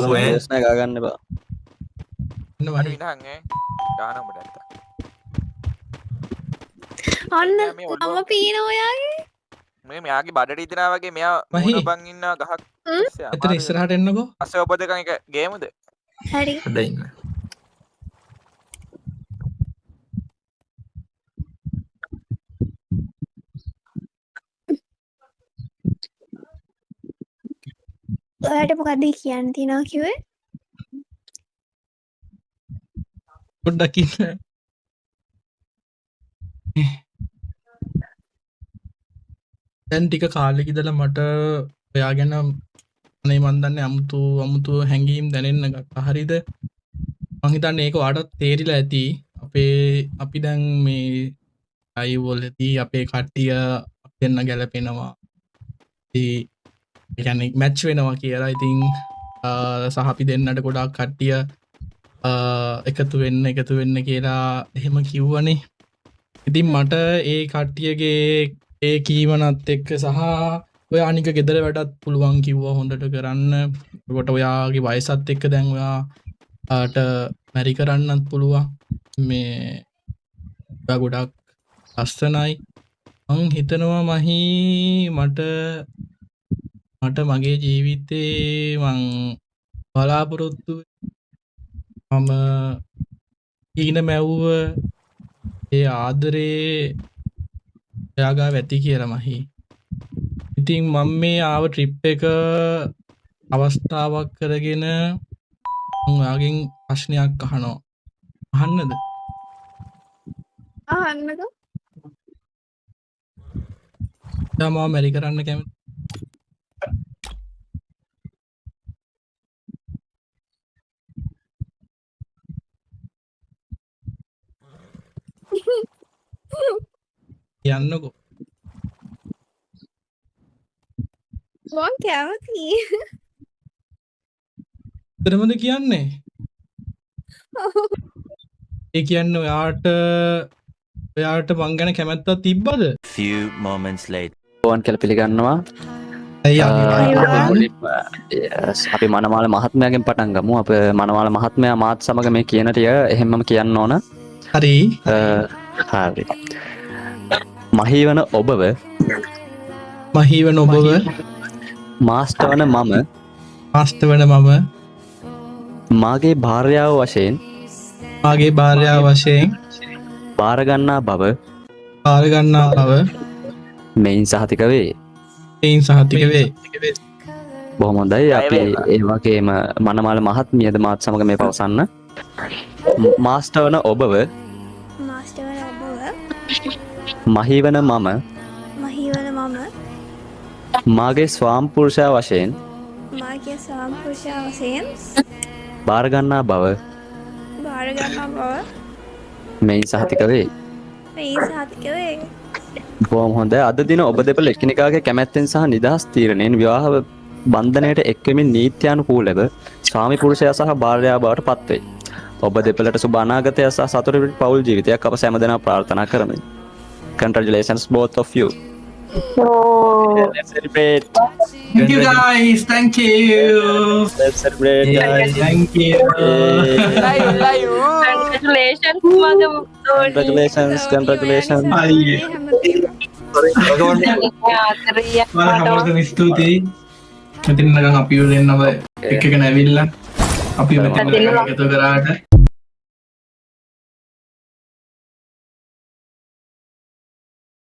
ප්‍රශ්න ගාගන්න එපා. අර විනහන් ගාන උඹට ඇත්ත. අන්න මම පීන ඔයාගේ මේ මෙයාගේ බඩට ඉදිනා වගේ මෙයා මහි. මුණ බං ඉන්න ගහක්. එතන ඉස්සරහට එන්නකෝ. අස්සේ ඔබදකන් එක ගේමුද? හරි හොඳයි ඉන්න. ඔයාට මොකක්ද කියන්න තියෙනවා කිව්වේ? පොඩ්ඩක් ඉන්න. දැන් ටික කාලෙක ඉඳලා මට ඔයා ගැන අනේ මන් දන්නේ අමුතු හැඟීම් දැනෙන්න ගත්තා. හරිද? මං හිතන්නේ ඒක ඔයාලට තේරිලා ඇති. අපි දැන් මේ අය වලදී අපේ කට්ටිය දෙන්න ගැලපෙනවා. ඒ කියන්නේ මැච් වෙනවා කියලා. ඉතින් සහ අපි දෙන්නට ගොඩාක් කට්ටිය එකතු වෙන්න කියලා එහෙම කිව්වනේ. ඉතින් මට ඒ කට්ටියගේ ඒ කීමනත් එක්ක සහ ඔය අනික ගෙදර වැඩත් පුළුවන් කිව්වා හොඳට කරන්න. කොට ඔයාගේ වයසත් එක්ක දැන් ඔයාට මැරි කරන්නත් පුළුවන්. මේ ඔයා ගොඩක් ලස්සනයි. මං හිතනවා මහි මට මගේ ජීවිතේ මං බලාපොරොත්තු මම ඊන මැව්ව ඒ ආදරේ ඔයාගා ඇති කියලා මහි. ඉතින් මම මේ ආව ට්‍රිප් එක අවස්ථාවක් කරගෙන ඔයාගෙන් ප්‍රශ්නයක් අහනවා. අහන්නද? අහන්නකෝ. මම මැරි කරන්න කැමති. යන්නකෝ. මං කැමති. එතරම්ද කියන්නේ? ඒ කියන්නේ ඔයාට මං ගැන කැමැත්තක් තිබ්බද? Few moments later. ඕවන් කියලා පිළිගන්නවා. අපි මනමාල මහත්මයාගෙන් පටන් ගමු. අප මනමාල මහත්මයා මාත් සමග මේ කියන ටික එහෙමම කියන්න ඕන. හරි. හරි. මහීවන ඔබව මාස්ටර් වන මම මාගේ භාර්යාව වශයෙන් බාරගන්නා බව මෙයින් සහතික වේ. බොහොම හොඳයි. අපි ඒ වගේම මනමාල මහත්මියද මාත් සමග මේ පවසන්න. මාස්ටර් වන ඔබව මහීවන මම මාගේ ස්වාම්පුරුෂයා වශයෙන් බාරගන්නා බව මෙයින් සහතික වේ. බොහොම හොඳයි. අද දින ඔබ දෙපළ එකිනෙකාගේ කැමැත්තෙන් සහ නිදහස් තීරණයෙන් විවාහ බන්ධනයට එක්වෙමින් නීත්‍යානුකූලව ස්වාමි පුරුෂයා සහ භාර්යාව බවට පත්වේ. ඔබ දෙපළට සුබ අනාගතයක් සහ සතුටට පවුල් ජීවිතයක් අප සෑමදෙනා ප්‍රාර්ථනා කරමි. Congratulations both of you. Let's celebrate. Thank you guys. Thank you. Let's celebrate guys. Thank you. Congratulations. හැමෝටම ස්තුතියි. මෙතන නම් අපි දෙන්නව එකගෙන ඇවිල්ලා අපි මෙතන එකතු කරාට